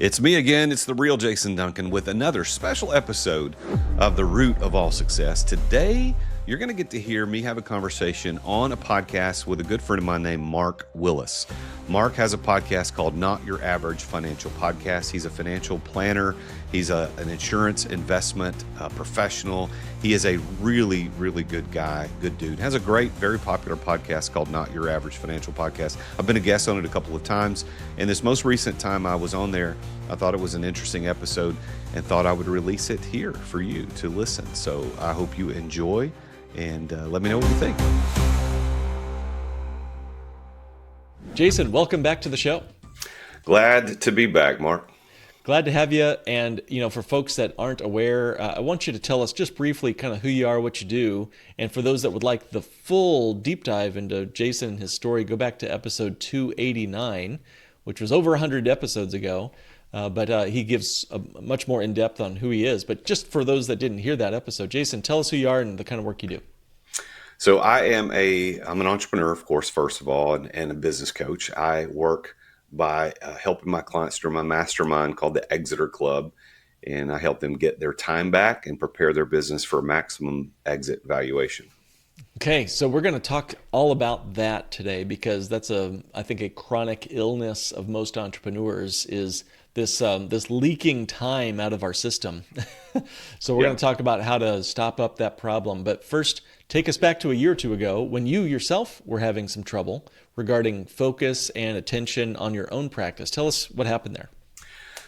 It's me again. It's the real Jason Duncan with another special episode of The Root of All Success. Today, you're going to get to hear me have a conversation on a podcast with a good friend of mine named Mark Willis. Mark has a podcast called Not Your Average Financial Podcast. He's a financial planner. He's an insurance investment professional. He is a really, really good guy, good dude. Has a great, very popular podcast called Not Your Average Financial Podcast. I've been a guest on it a couple of times. And this most recent time I was on there, I thought it was an interesting episode and thought I would release it here for you to listen. So I hope you enjoy and let me know what you think. Jason, welcome back to the show. Glad to be back, Mark. Glad to have you. And, for folks that aren't aware, I want you to tell us just briefly kind of who you are, what you do. And for those that would like the full deep dive into Jason and his story, go back to episode 289, which was over 100 episodes ago. But he gives a much more in-depth on who he is. But just for those that didn't hear that episode, Jason, tell us who you are and the kind of work you do. So I'm an entrepreneur, of course, first of all, and a business coach. I work by helping my clients through my mastermind called the Exeter Club. And I help them get their time back and prepare their business for maximum exit valuation. Okay, so we're going to talk all about that today because that's I think a chronic illness of most entrepreneurs is this leaking time out of our system. So we're going to talk about how to stop up that problem. But first, take us back to a year or two ago when you yourself were having some trouble regarding focus and attention on your own practice. Tell us what happened there.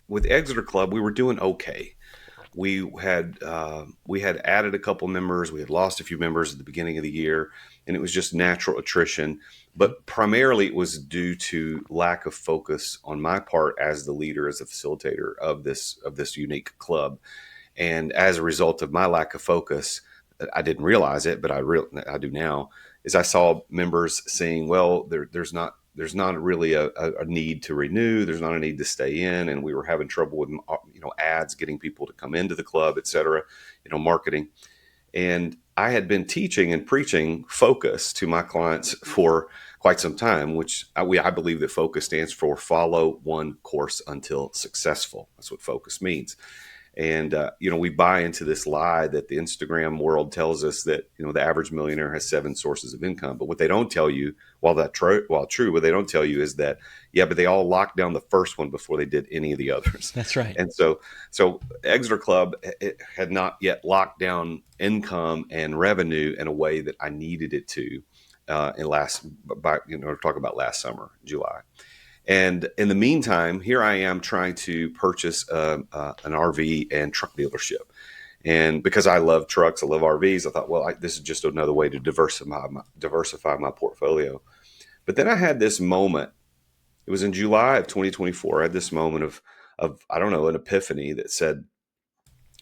With Exeter Club, we were doing okay. We had added a couple members. We had lost a few members at the beginning of the year, and it was just natural attrition. But primarily, it was due to lack of focus on my part as the leader, as the facilitator of this unique club. And as a result of my lack of focus, I didn't realize it, but I do now. Is I saw members saying, "Well, there's not really a need to renew. There's not a need to stay in." And we were having trouble with, ads, getting people to come into the club, et cetera, marketing. And I had been teaching and preaching focus to my clients for quite some time, which I believe that focus stands for follow one course until successful. That's what focus means. And, we buy into this lie that the Instagram world tells us that, the average millionaire has 7 sources of income. But what they don't tell you, while true, what they don't tell you is that, but they all locked down the first one before they did any of the others. That's right. And so Exeter Club, it had not yet locked down income and revenue in a way that I needed it to talk about last summer, July. And in the meantime, here I am trying to purchase an RV and truck dealership. And because I love trucks, I love RVs, I thought, this is just another way to diversify my portfolio. But then I had this moment. It was in July of 2024. I had this moment of an epiphany that said,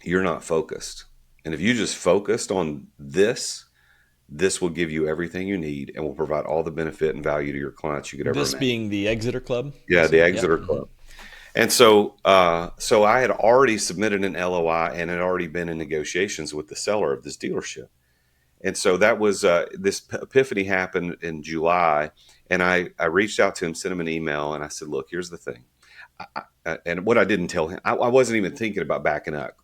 you're not focused. And if you just focused on this will give you everything you need and will provide all the benefit and value to your clients you could ever imagine. This being the Exeter Club? Yeah, the Exeter Club. And so I had already submitted an LOI and had already been in negotiations with the seller of this dealership. And so that was this epiphany happened in July. And I reached out to him, sent him an email, and I said, look, here's the thing. And what I didn't tell him, I wasn't even thinking about backing out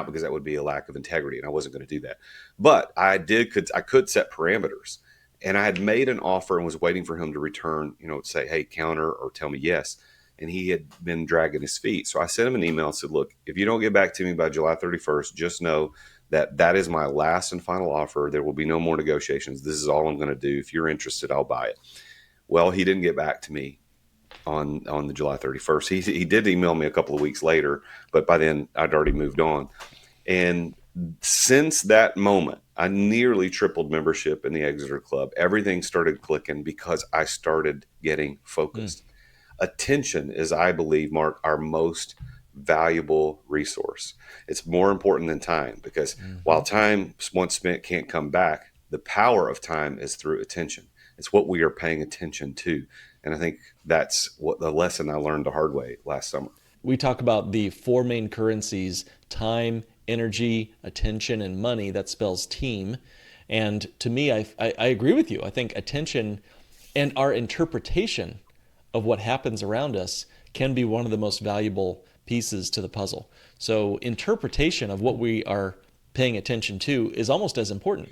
because that would be a lack of integrity, and I wasn't going to do that. But I could set parameters, and I had made an offer and was waiting for him to return, say, hey, counter or tell me yes. And he had been dragging his feet. So I sent him an email and said, look, if you don't get back to me by July 31st, just know that is my last and final offer. There will be no more negotiations. This is all I'm going to do. If you're interested, I'll buy it. Well, he didn't get back to me on the July 31st. He did email me a couple of weeks later, but by then I'd already moved on. And since that moment, I nearly tripled membership in the Exeter Club. Everything started clicking because I started getting focused. Attention is, I believe, Mark, our most valuable resource. It's more important than time because while time once spent can't come back, the power of time is through attention. It's what we are paying attention to. And I think that's what the lesson I learned the hard way last summer. We talk about the 4 main currencies: time, energy, attention, and money. That spells team. And to me, I agree with you. I think attention and our interpretation of what happens around us can be one of the most valuable pieces to the puzzle. So interpretation of what we are paying attention to is almost as important.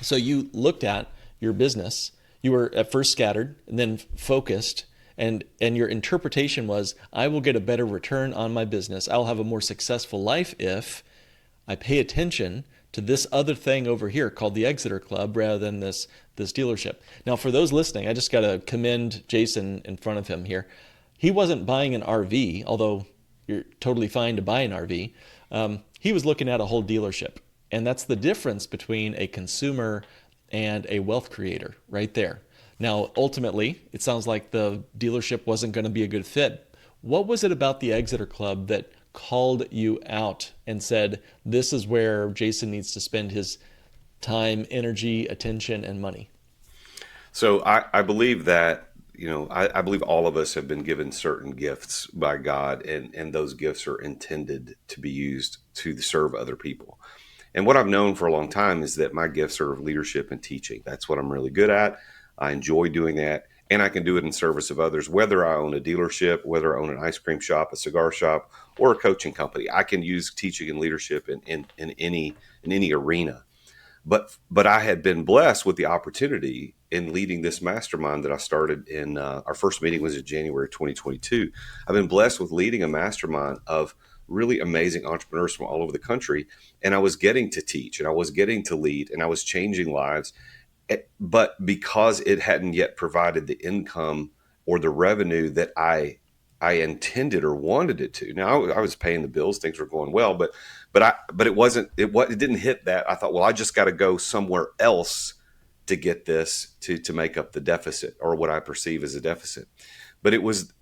So you looked at your business, you were at first scattered and then focused, and your interpretation was, I will get a better return on my business. I'll have a more successful life if I pay attention to this other thing over here called the Exeter Club rather than this dealership. Now, for those listening, I just got to commend Jason in front of him here. He wasn't buying an RV, although you're totally fine to buy an RV. He was looking at a whole dealership. And that's the difference between a consumer and a wealth creator right there. Now, ultimately, it sounds like the dealership wasn't going to be a good fit. What was it about the Exeter Club that called you out and said, this is where Jason needs to spend his time, energy, attention, and money? So I believe that, I believe all of us have been given certain gifts by God, and those gifts are intended to be used to serve other people. And what I've known for a long time is that my gifts are of leadership and teaching. That's what I'm really good at. I enjoy doing that. And I can do it in service of others, whether I own a dealership, whether I own an ice cream shop, a cigar shop, or a coaching company. I can use teaching and leadership in any arena. But I had been blessed with the opportunity in leading this mastermind that I started in our first meeting was in January 2022. I've been blessed with leading a mastermind of really amazing entrepreneurs from all over the country. And I was getting to teach and I was getting to lead and I was changing lives. But because it hadn't yet provided the income or the revenue that I intended or wanted it to. Now I was paying the bills, things were going well, but it didn't hit that. I thought, well, I just got to go somewhere else to get this to make up the deficit or what I perceive as a deficit. But it was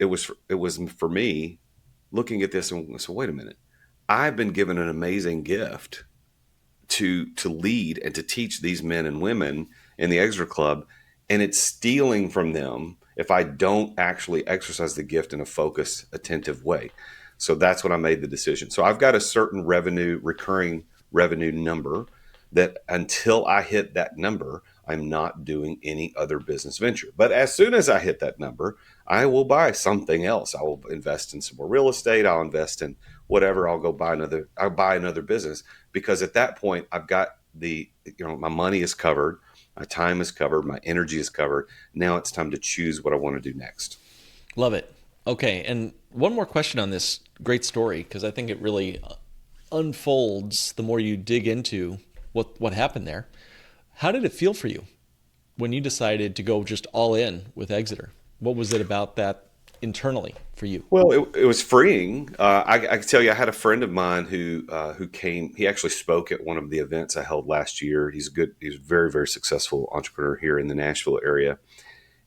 for me looking at this and so wait a minute, I've been given an amazing gift to lead and to teach these men and women in the Exeter Club, and it's stealing from them if I don't actually exercise the gift in a focused, attentive way. So that's when I made the decision. So I've got a certain recurring revenue number that until I hit that number, I'm not doing any other business venture. But as soon as I hit that number, I will buy something else. I will invest in some more real estate. I'll invest in whatever. I'll buy another business because at that point I've got my money is covered. My time is covered. My energy is covered. Now it's time to choose what I want to do next. Love it. Okay, and one more question on this great story, because I think it really unfolds the more you dig into what happened there. How did it feel for you when you decided to go just all in with Exeter? What was it about that internally for you? Well, it was freeing. I can tell you, I had a friend of mine who came. He actually spoke at one of the events I held last year. He's a very, very successful entrepreneur here in the Nashville area,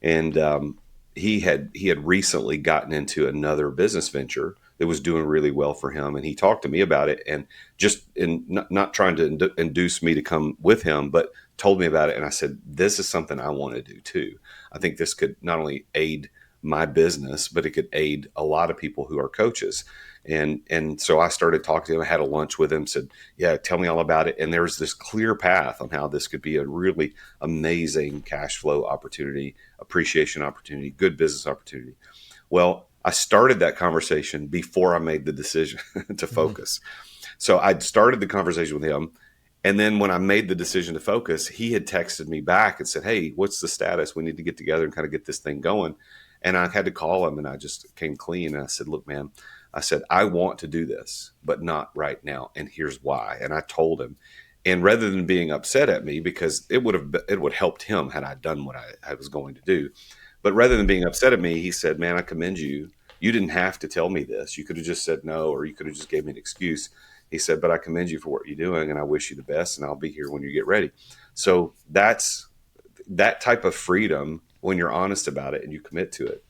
and he had recently gotten into another business venture that was doing really well for him, and he talked to me about it, and just in not trying to induce me to come with him, but told me about it, and I said, "This is something I want to do too. I think this could not only aid my business, but it could aid a lot of people who are coaches." And so I started talking to him. I had a lunch with him, said, yeah, tell me all about it. And there's this clear path on how this could be a really amazing cash flow opportunity, appreciation opportunity, good business opportunity. Well, I started that conversation before I made the decision to Mm-hmm. focus. So I'd started the conversation with him. And then when I made the decision to focus, he had texted me back and said, hey, what's the status? We need to get together and kind of get this thing going. And I had to call him and I just came clean. And I said, look, man, I said, I want to do this, but not right now. And here's why. And I told him. And rather than being upset at me, because it would have helped him had I done what I was going to do. But rather than being upset at me, he said, man, I commend you. You didn't have to tell me this. You could have just said no, or you could have just gave me an excuse. He said, but I commend you for what you're doing. And I wish you the best. And I'll be here when you get ready. So that's that type of freedom when you're honest about it and you commit to it.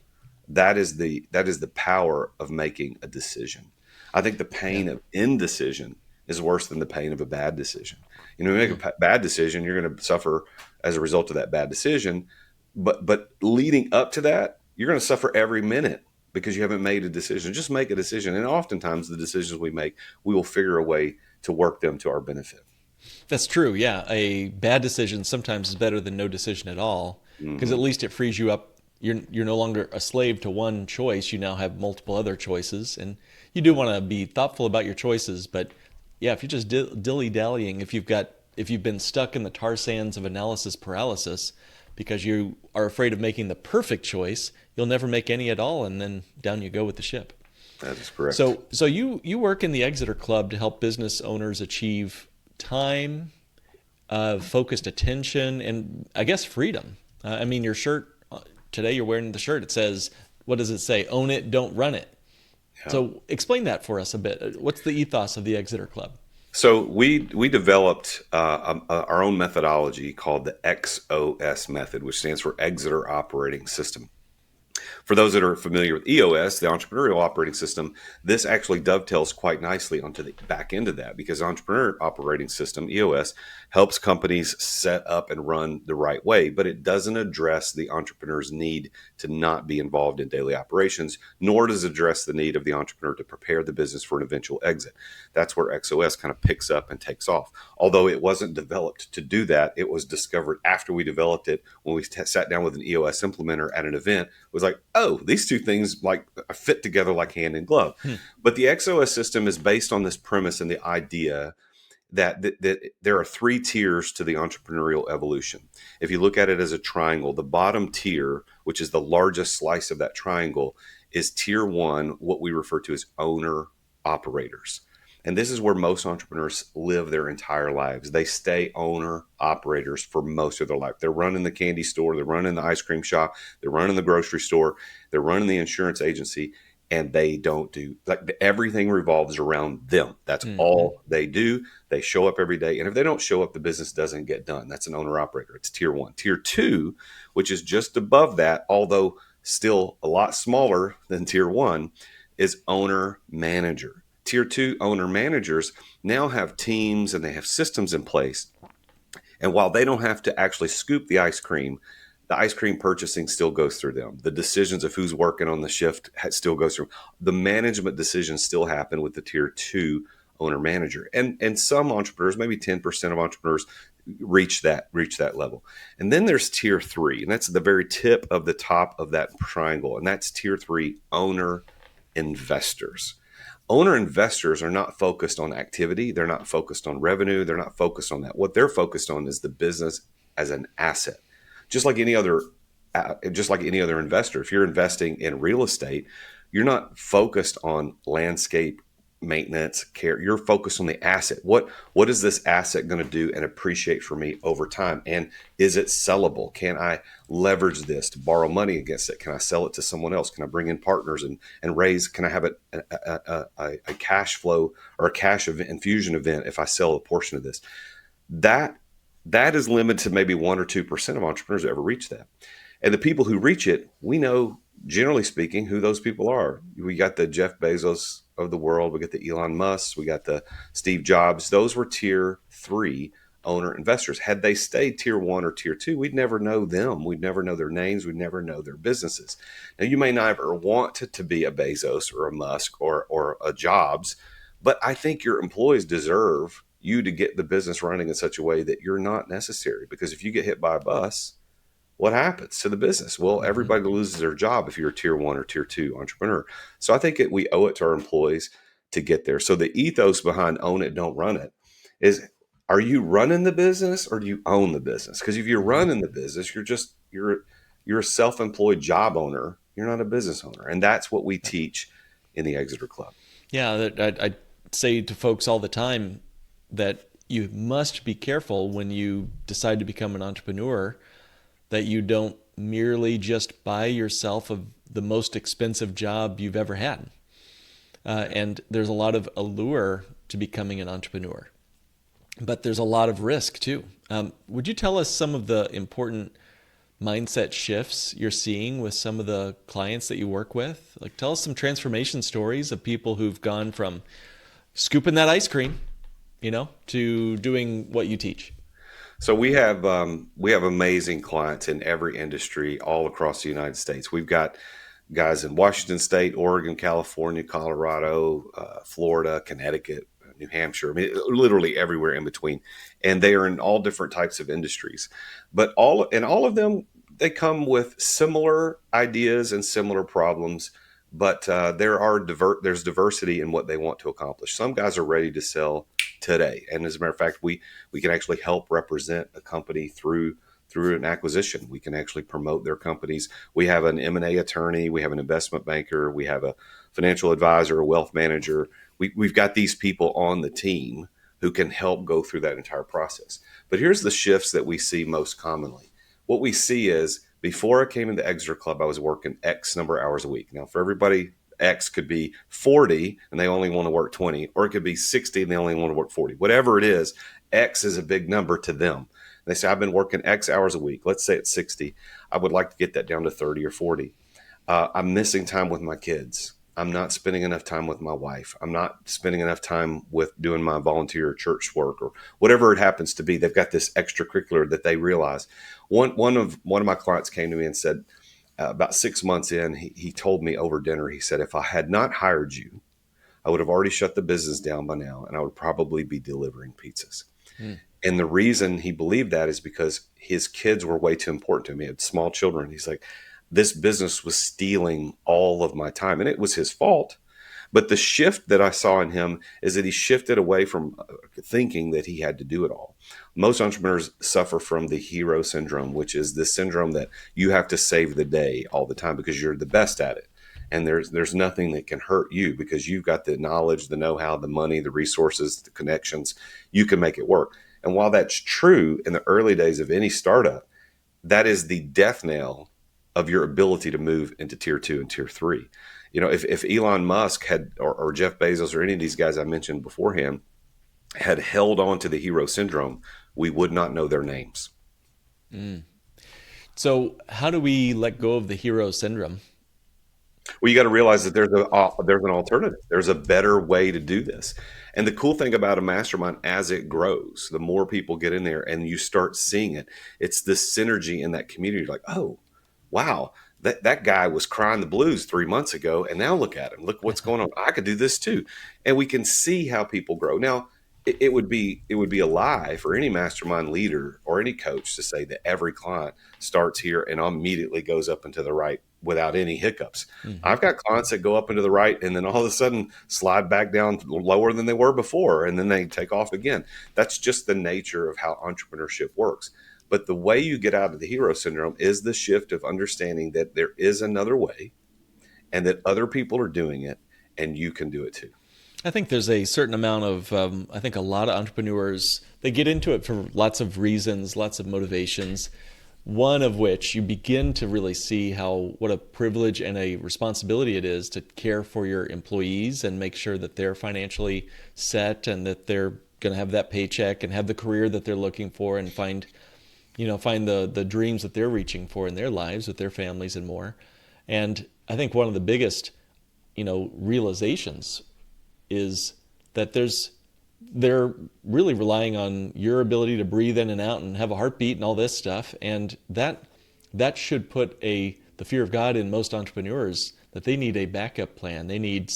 That is the power of making a decision. I think the Yeah. pain of indecision is worse than the pain of a bad decision. You make Mm. a bad decision, you're going to suffer as a result of that bad decision. But leading up to that, you're going to suffer every minute because you haven't made a decision. Just make a decision, and oftentimes the decisions we make, we will figure a way to work them to our benefit. That's true. Yeah. A bad decision sometimes is better than no decision at all because at Hmm. least it frees you up You're no longer a slave to one choice. You now have multiple other choices, and you do want to be thoughtful about your choices. But yeah, if you're just dilly dallying, if you've been stuck in the tar sands of analysis paralysis because you are afraid of making the perfect choice, you'll never make any at all, and then down you go with the ship. That is correct. So you work in the Exeter Club to help business owners achieve time, focused attention, and I guess freedom. I mean, your shirt today, you're wearing the shirt. It says, "What does it say? Own it, don't run it." Yeah. So explain that for us a bit. What's the ethos of the Exeter Club? So we developed our own methodology called the XOS method, which stands for Exeter Operating System. For those that are familiar with EOS, the entrepreneurial operating system, this actually dovetails quite nicely onto the back end of that, because entrepreneur operating system, EOS, helps companies set up and run the right way, but it doesn't address the entrepreneur's need to not be involved in daily operations, nor does it address the need of the entrepreneur to prepare the business for an eventual exit. That's where XOS kind of picks up and takes off. Although it wasn't developed to do that, it was discovered after we developed it when we sat down with an EOS implementer at an event. It was like, oh, these two things like fit together like hand in glove. Hmm. But the XOS system is based on this premise and the idea that there are three tiers to the entrepreneurial evolution. If you look at it as a triangle, the bottom tier, which is the largest slice of that triangle, is tier one, what we refer to as owner operators. And this is where most entrepreneurs live their entire lives. They stay owner operators for most of their life. They're running the candy store, they're running the ice cream shop, they're running the grocery store, they're running the insurance agency, and they don't do, like, everything revolves around them. That's Mm-hmm. all they do. They show up every day. And if they don't show up, the business doesn't get done. That's an owner operator. It's tier one. Tier two, which is just above that, although still a lot smaller than tier one, is owner manager. Tier two owner managers now have teams and they have systems in place. And while they don't have to actually scoop the ice cream purchasing still goes through them. The decisions of who's working on the shift still goes through. The management decisions still happen with the tier two owner manager. And some entrepreneurs, maybe 10% of entrepreneurs, reach that level. And then there's tier three, and that's the very tip of the top of that triangle. And that's tier three owner investors. Owner investors are not focused on activity. They're not focused on revenue. They're not focused on that. What they're focused on is the business as an asset. Just like any other, just like any other investor, if you're investing in real estate, you're not focused on landscape maintenance care. You're focused on the asset. What is this asset going to do and appreciate for me over time? And is it sellable? Can I leverage this to borrow money against it? Can I sell it to someone else? Can I bring in partners and raise? Can I have a cash flow or a cash infusion event if I sell a portion of this? That that is limited to maybe 1 or 2% of entrepreneurs that ever reach that. And the people who reach it, we know, generally speaking, who those people are. We got the Jeff Bezos of the world. We got the Elon Musk. We got the Steve Jobs. Those were tier three owner investors. Had they stayed tier one or tier two, we'd never know them. We'd never know their names. We'd never know their businesses. Now, you may never want to be a Bezos or a Musk or a Jobs, but I think your employees deserve you to get the business running in such a way that you're not necessary. Because if you get hit by a bus, what happens to the business? Well, Mm-hmm. everybody loses their job if you're a tier one or tier two entrepreneur. So I think we owe it to our employees to get there. So the ethos behind own it, don't run it is, are you running the business or do you own the business? Because if you're Mm-hmm. running the business, you're a self-employed job owner. You're not a business owner. And that's what we teach in the Exeter Club. Yeah, I say to folks all the time that you must be careful when you decide to become an entrepreneur that you don't merely just buy yourself the most expensive job you've ever had. And there's a lot of allure to becoming an entrepreneur, but there's a lot of risk too. Would you tell us some of the important mindset shifts you're seeing with some of the clients that you work with? Like, tell us some transformation stories of people who've gone from scooping that ice cream, to doing what you teach. So we have amazing clients in every industry all across the United States. We've got guys in Washington State, Oregon, California, Colorado, Florida, Connecticut, New Hampshire. I mean, literally everywhere in between, and they are in all different types of industries. But all of them they come with similar ideas and similar problems, but there's diversity in what they want to accomplish. Some guys are ready to sell today, and as a matter of fact, we can actually help represent a company through an acquisition. We can actually promote their companies. We have an M&A attorney, we have an investment banker, we have a financial advisor, a wealth manager. We've got these people on the team who can help go through that entire process. But here's the shifts that we see most commonly. What we see is before I came into Exeter Club, I was working X number of hours a week. Now, for everybody, X could be 40 and they only want to work 20, or it could be 60 and they only want to work 40. Whatever it is, X is a big number to them. They say, I've been working X hours a week. Let's say it's 60. I would like to get that down to 30 or 40. I'm missing time with my kids. I'm not spending enough time with my wife. I'm not spending enough time with doing my volunteer church work or whatever it happens to be. They've got this extracurricular that they realize. One of my clients came to me and said, about 6 months in, he told me over dinner, he said, if I had not hired you, I would have already shut the business down by now, and I would probably be delivering pizzas. Mm. And the reason he believed that is because his kids were way too important to him. He had small children. He's like, this business was stealing all of my time, and it was his fault. But the shift that I saw in him is that he shifted away from thinking that he had to do it all. Most entrepreneurs suffer from the hero syndrome, which is this syndrome that you have to save the day all the time because you're the best at it. And there's nothing that can hurt you because you've got the knowledge, the know-how, the money, the resources, the connections. You can make it work. And while that's true in the early days of any startup, that is the death knell of your ability to move into tier 2 and tier 3. If Elon Musk had, or Jeff Bezos or any of these guys I mentioned beforehand had held on to the hero syndrome, we would not know their names. Mm. So how do we let go of the hero syndrome? Well, you got to realize that there's an alternative. There's a better way to do this. And the cool thing about a mastermind, as it grows, the more people get in there and you start seeing it, it's this synergy in that community. Like, oh, wow, that guy was crying the blues 3 months ago, and now look at him. Look what's going on. I could do this too, and we can see how people grow. Now, it would be a lie for any mastermind leader or any coach to say that every client starts here and immediately goes up into the right without any hiccups. Mm-hmm. I've got clients that go up into the right and then all of a sudden slide back down lower than they were before, and then they take off again. That's just the nature of how entrepreneurship works. But the way you get out of the hero syndrome is the shift of understanding that there is another way and that other people are doing it and you can do it too. I think there's a certain amount of, I think a lot of entrepreneurs, they get into it for lots of reasons, lots of motivations. One of which you begin to really see what a privilege and a responsibility it is to care for your employees and make sure that they're financially set and that they're going to have that paycheck and have the career that they're looking for and find the dreams that they're reaching for in their lives with their families and more. And I think one of the biggest, realizations is that they're really relying on your ability to breathe in and out and have a heartbeat and all this stuff. And that should put the fear of God in most entrepreneurs, that they need a backup plan. They need,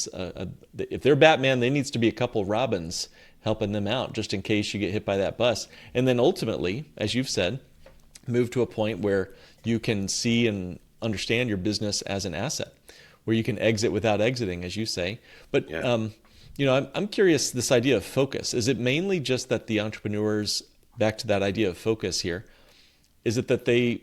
if they're Batman, there needs to be a couple Robins helping them out just in case you get hit by that bus. And then ultimately, as you've said, move to a point where you can see and understand your business as an asset, where you can exit without exiting, as you say. But Yeah. I'm curious, this idea of focus, is it mainly just that the entrepreneurs, back to that idea of focus here, is it that they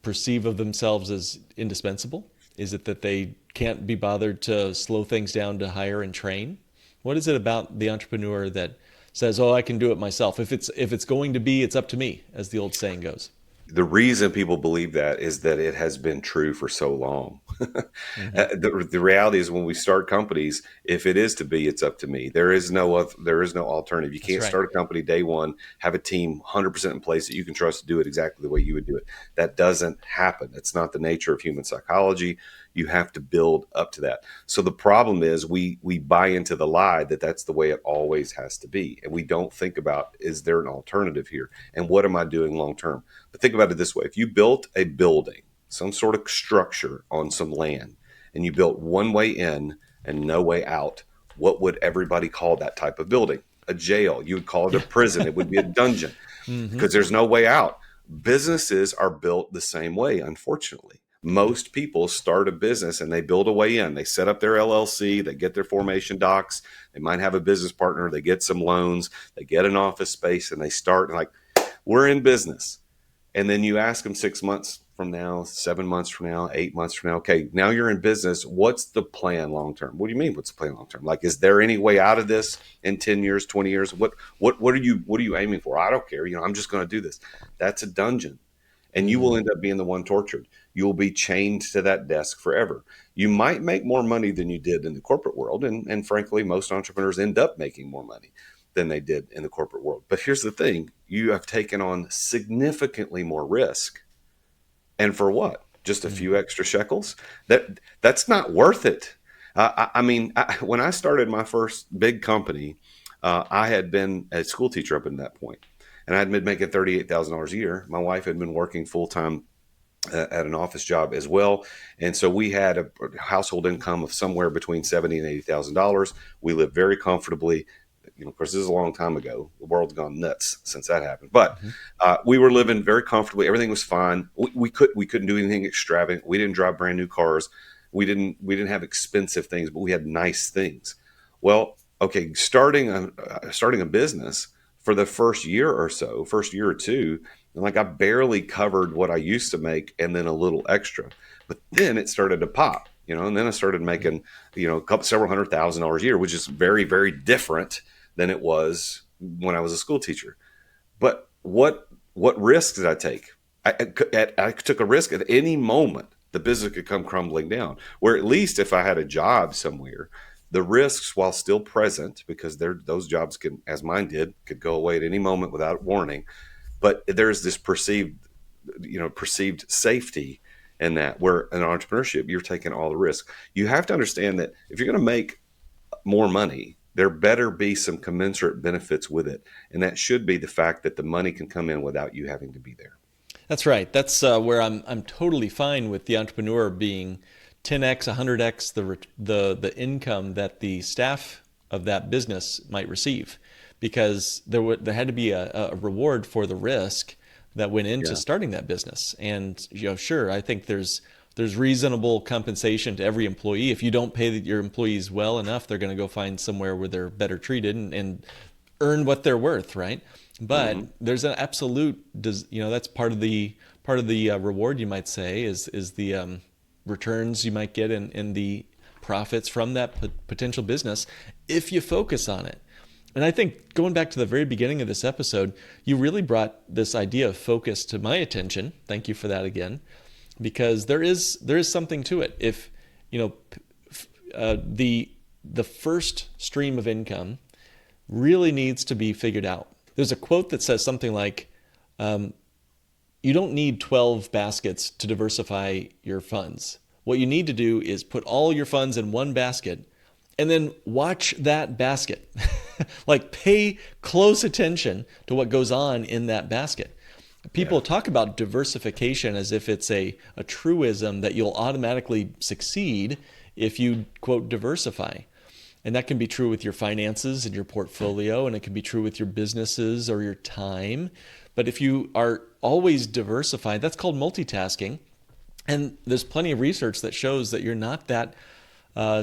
perceive of themselves as indispensable? Is it that they can't be bothered to slow things down to hire and train? What is it about the entrepreneur that says, "Oh, I can do it myself. If it's going to be, it's up to me," as the old saying goes? The reason people believe that is that it has been true for so long. Mm-hmm. The reality is when we start companies, if it is to be, it's up to me. There is no alternative. You That's can't right. start a company day one, have a team 100% in place that you can trust to do it exactly the way you would do it. That doesn't happen. It's not the nature of human psychology. You have to build up to that. So the problem is we buy into the lie that that's the way it always has to be. And we don't think about, is there an alternative here? And what am I doing long term? But think about it this way. If you built a building, some sort of structure on some land, and you built one way in and no way out, what would everybody call that type of building? A jail. You would call it a Yeah. prison. It would be a dungeon Mm-hmm. because there's no way out. Businesses are built the same way, unfortunately. Most people start a business and they build a way in. They set up their LLC, they get their formation docs, they might have a business partner, they get some loans, they get an office space, and they start like, we're in business. And then you ask them 6 months from now, 7 months from now, 8 months from now, okay, now you're in business. What's the plan long term? What do you mean? What's the plan long term? Like, is there any way out of this in 10 years, 20 years? What are you aiming for? I don't care. I'm just going to do this. That's a dungeon. And you will Mm, end up being the one tortured. You will be chained to that desk forever. You might make more money than you did in the corporate world. And frankly, most entrepreneurs end up making more money than they did in the corporate world. But here's the thing, you have taken on significantly more risk. And for what? Just a mm, few extra shekels? That's not worth it. When I started my first big company, I had been a school teacher up until that point, and I had been making $38,000 a year. My wife had been working full time at an office job as well, and so we had a household income of somewhere between $70,000 and $80,000. We lived very comfortably. Of course, this is a long time ago. The world's gone nuts since that happened. But mhm. we were living very comfortably. Everything was fine. We couldn't do anything extravagant. We didn't drive brand new cars. We didn't have expensive things, but we had nice things. Well, okay, starting a business for the first year or so, first year or two, like I barely covered what I used to make, and then a little extra. But then it started to pop. And then I started making, several $100,000 a year, which is very, very different than it was when I was a school teacher. But what risk did I take? I took a risk at any moment. The business could come crumbling down. Where at least if I had a job somewhere, the risks, while still present, because those jobs can, as mine did, could go away at any moment without warning. But there's this perceived safety in that. Where in entrepreneurship, you're taking all the risk. You have to understand that if you're going to make more money, there better be some commensurate benefits with it. And that should be the fact that the money can come in without you having to be there. That's right. That's where I'm totally fine with the entrepreneur being 10x, 100x the income that the staff of that business might receive, because there had to be a reward for the risk that went into Yeah. starting that business. And sure, I think there's reasonable compensation to every employee. If you don't pay your employees well enough, they're going to go find somewhere where they're better treated and earn what they're worth, right? But Hmm. there's an absolute, that's part of the reward, you might say, is the returns you might get in the profits from that potential business if you focus on it. And I think going back to the very beginning of this episode, you really brought this idea of focus to my attention. Thank you for that again, because there is something to it. If you know the first stream of income really needs to be figured out. There's a quote that says something like, "You don't need 12 baskets to diversify your funds. What you need to do is put all your funds in one basket and then watch that basket." Like, pay close attention to what goes on in that basket. People Yeah. talk about diversification as if it's a truism that you'll automatically succeed if you, quote, diversify. And that can be true with your finances and your portfolio, and it can be true with your businesses or your time. But if you are always diversified, that's called multitasking. And there's plenty of research that shows that you're not that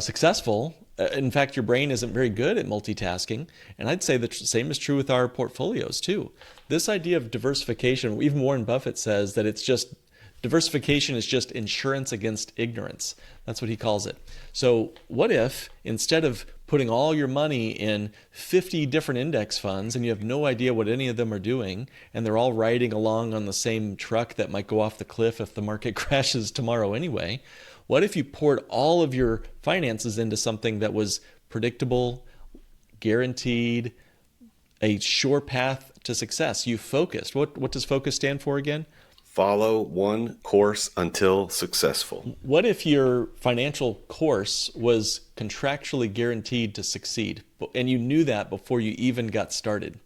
successful. In fact, your brain isn't very good at multitasking. And I'd say the same is true with our portfolios too. This idea of diversification, even Warren Buffett says that diversification is just insurance against ignorance. That's what he calls it. So what if instead of putting all your money in 50 different index funds and you have no idea what any of them are doing, and they're all riding along on the same truck that might go off the cliff if the market crashes tomorrow anyway, what if you poured all of your finances into something that was predictable, guaranteed, a sure path to success? You focused. What does focus stand for again? Follow one course until successful. What if your financial course was contractually guaranteed to succeed, and you knew that before you even got started? Am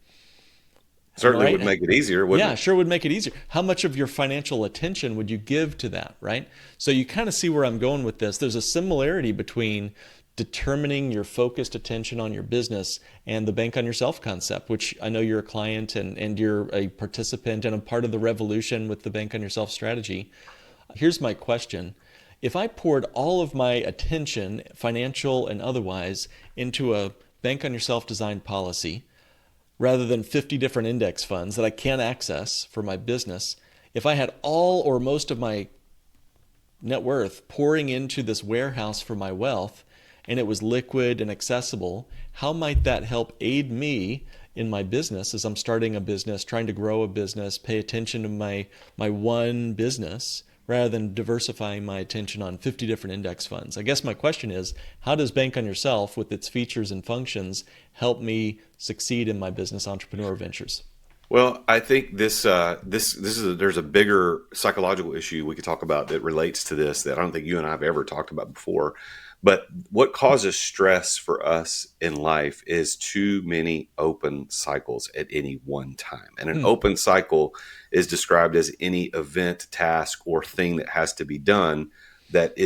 I Certainly would right? make it easier, wouldn't Yeah, it? sure would make it easier. How much of your financial attention would you give to that, right? So you kind of see where I'm going with this. There's a similarity between determining your focused attention on your business and the bank on yourself concept, which I know you're a client and you're a participant and a part of the revolution with the bank on yourself strategy. Here's my question. If I poured all of my attention, financial and otherwise, into a bank on yourself designed policy, rather than 50 different index funds that I can't access for my business, if I had all or most of my net worth pouring into this warehouse for my wealth and it was liquid and accessible, how might that help aid me in my business as I'm starting a business, trying to grow a business, pay attention to my one business rather than diversifying my attention on 50 different index funds? I guess my question is, how does Bank on Yourself with its features and functions help me succeed in my business entrepreneur ventures? Well, I think there's a bigger psychological issue we could talk about that relates to this that I don't think you and I have ever talked about before. But what causes stress for us in life is too many open cycles at any one time. And an open cycle is described as any event, task, or thing that has to be done that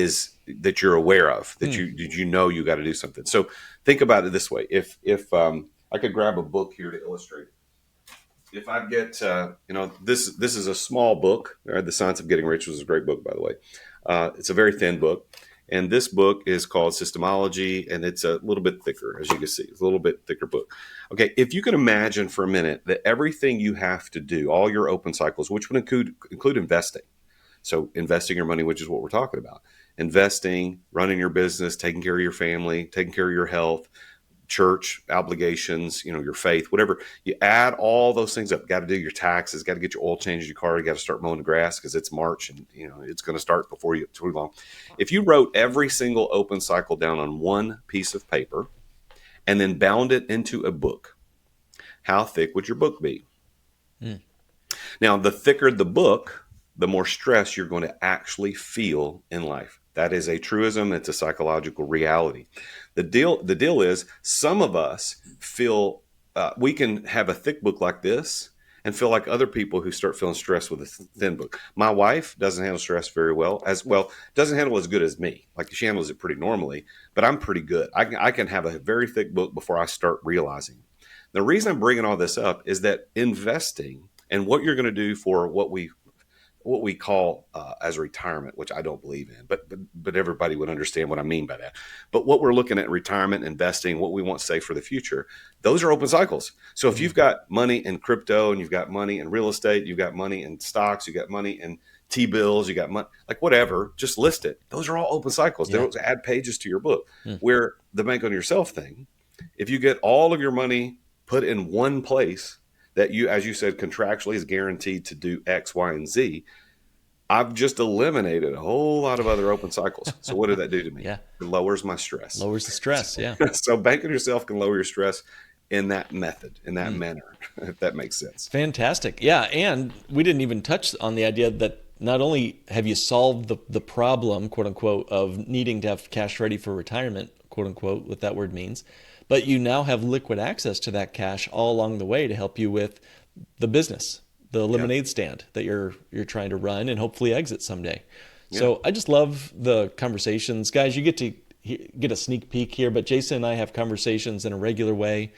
you're aware of, you know you got to do something. So think about it this way: if I could grab a book here to illustrate. If I get, this is a small book. The Science of Getting Rich was a great book, by the way. It's a very thin book. And this book is called Systemology, and it's a little bit thicker, as you can see. It's a little bit thicker book. Okay, if you can imagine for a minute that everything you have to do, all your open cycles, which would include investing. So investing your money, which is what we're talking about. Investing, running your business, taking care of your family, taking care of your health, church obligations, your faith, whatever. You add all those things up. Got to do your taxes, got to get your oil changed in your car, you got to start mowing the grass because it's March and it's going to start before you too long. If you wrote every single open cycle down on one piece of paper and then bound it into a book, how thick would your book be? Now, the thicker the book, the more stress you're going to actually feel in life. That is a truism. It's a psychological reality. The deal is some of us feel we can have a thick book like this and feel like other people who start feeling stressed with a thin book. My wife doesn't handle stress very well, doesn't handle as good as me. Like she handles it pretty normally, but I'm pretty good. I can have a very thick book before I start realizing. The reason I'm bringing all this up is that investing and what you're going to do for what we call as retirement, which I don't believe in, but everybody would understand what I mean by that. But what we're looking at, retirement, investing, what we want to save for the future, those are open cycles. So if you've got money in crypto and you've got money in real estate, you've got money in stocks, you've got money in T-bills, you got money, like whatever, just list it. Those are all open cycles. They don't add pages to your book. Where the Bank on Yourself thing, if you get all of your money put in one place, that you, as you said, contractually is guaranteed to do X, Y, and Z, I've just eliminated a whole lot of other open cycles. So what did that do to me? Yeah. It lowers my stress. Lowers the stress, yeah. So banking yourself can lower your stress in that method, in that manner, if that makes sense. Fantastic. Yeah, and we didn't even touch on the idea that not only have you solved the problem, quote unquote, of needing to have cash ready for retirement, quote unquote, what that word means, but you now have liquid access to that cash all along the way to help you with the business, the lemonade stand that you're trying to run and hopefully exit someday. So I just love the conversations. Guys, you get to get a sneak peek here, but Jason and I have conversations in a regular way.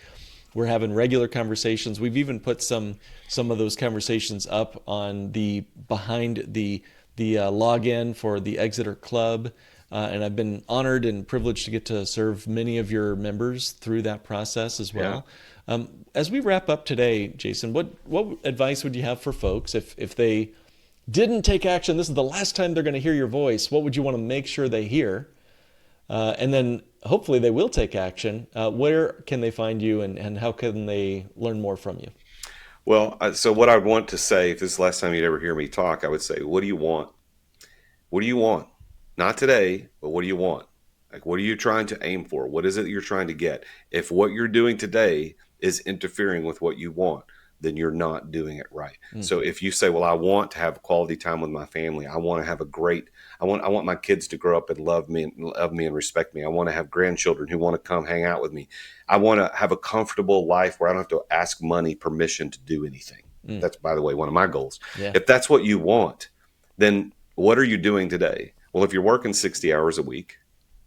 We're having regular conversations. We've even put some of those conversations up on the behind the login for the Exeter Club. And I've been honored and privileged to get to serve many of your members through that process as well. As we wrap up today, Jason, what advice would you have for folks if they didn't take action? This is the last time they're going to hear your voice. What would you want to make sure they hear? And then hopefully they will take action. Where can they find you and how can they learn more from you? Well, so what I want to say, if this is the last time you'd ever hear me talk, I would say, what do you want? What do you want? Not today, but what do you want? Like, what are you trying to aim for? What is it you're trying to get? If what you're doing today is interfering with what you want, then you're not doing it right. So if you say, well, I want to have quality time with my family. I want to have I want my kids to grow up and love me and respect me. I want to have grandchildren who want to come hang out with me. I want to have a comfortable life where I don't have to ask money permission to do anything. That's, by the way, one of my goals. Yeah. If that's what you want, then what are you doing today? Well, if you're working 60 hours a week,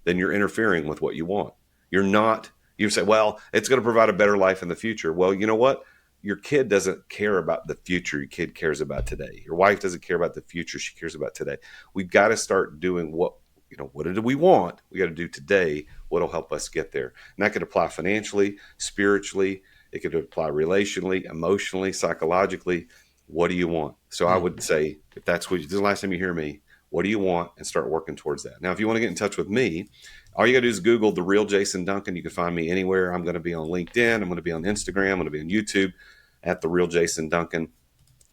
then you're interfering with what you want. You're not, you say, well, it's going to provide a better life in the future. Well, you know what? Your kid doesn't care about the future. Your kid cares about today. Your wife doesn't care about the future. She cares about today. We've got to start doing what do we want? We got to do today what'll help us get there. And that could apply financially, spiritually. It could apply relationally, emotionally, psychologically. What do you want? So I would say, if that's what this is the last time you hear me, what do you want? And start working towards that. Now, if you want to get in touch with me, all you got to do is Google The Real Jason Duncan. You can find me anywhere. I'm going to be on LinkedIn. I'm going to be on Instagram. I'm going to be on YouTube at The Real Jason Duncan.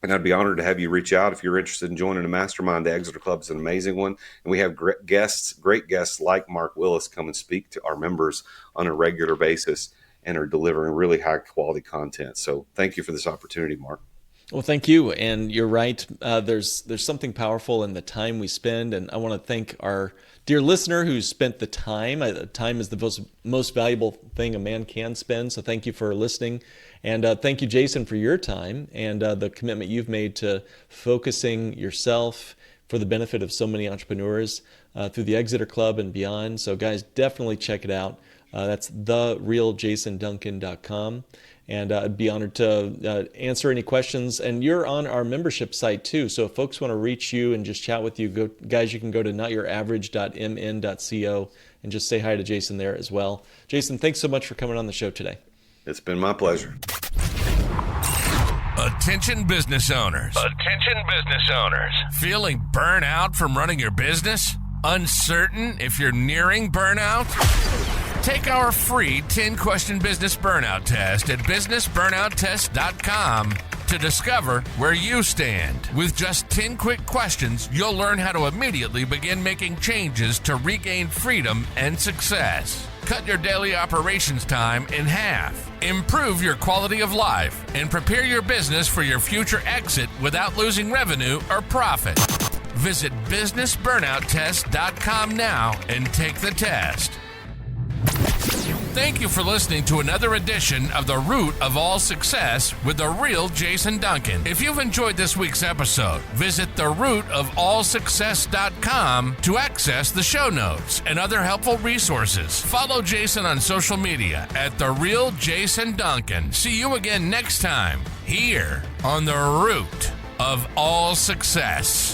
And I'd be honored to have you reach out if you're interested in joining a mastermind. The Exeter Club is an amazing one. And we have great guests like Mark Willis come and speak to our members on a regular basis and are delivering really high quality content. So thank you for this opportunity, Mark. Well, thank you. And you're right. There's something powerful in the time we spend. And I want to thank our dear listener who spent the time. Time is the most valuable thing a man can spend. So thank you for listening. And thank you, Jason, for your time and the commitment you've made to focusing yourself for the benefit of so many entrepreneurs through the Exeter Club and beyond. So guys, definitely check it out. That's therealjasonduncan.com. And I'd be honored to answer any questions. And you're on our membership site too. So if folks want to reach you and just chat with you, guys, you can go to notyouraverage.mn.co and just say hi to Jason there as well. Jason, thanks so much for coming on the show today. It's been my pleasure. Attention business owners. Attention business owners. Feeling burnout from running your business? Uncertain if you're nearing burnout? Take our free 10-question business burnout test at businessburnouttest.com to discover where you stand. With just 10 quick questions, you'll learn how to immediately begin making changes to regain freedom and success. Cut your daily operations time in half. Improve your quality of life and prepare your business for your future exit without losing revenue or profit. Visit businessburnouttest.com now and take the test. Thank you for listening to another edition of The Root of All Success with the real Jason Duncan. If you've enjoyed this week's episode, visit therootofallsuccess.com to access the show notes and other helpful resources. Follow Jason on social media at The Real Jason Duncan. See you again next time here on The Root of All Success.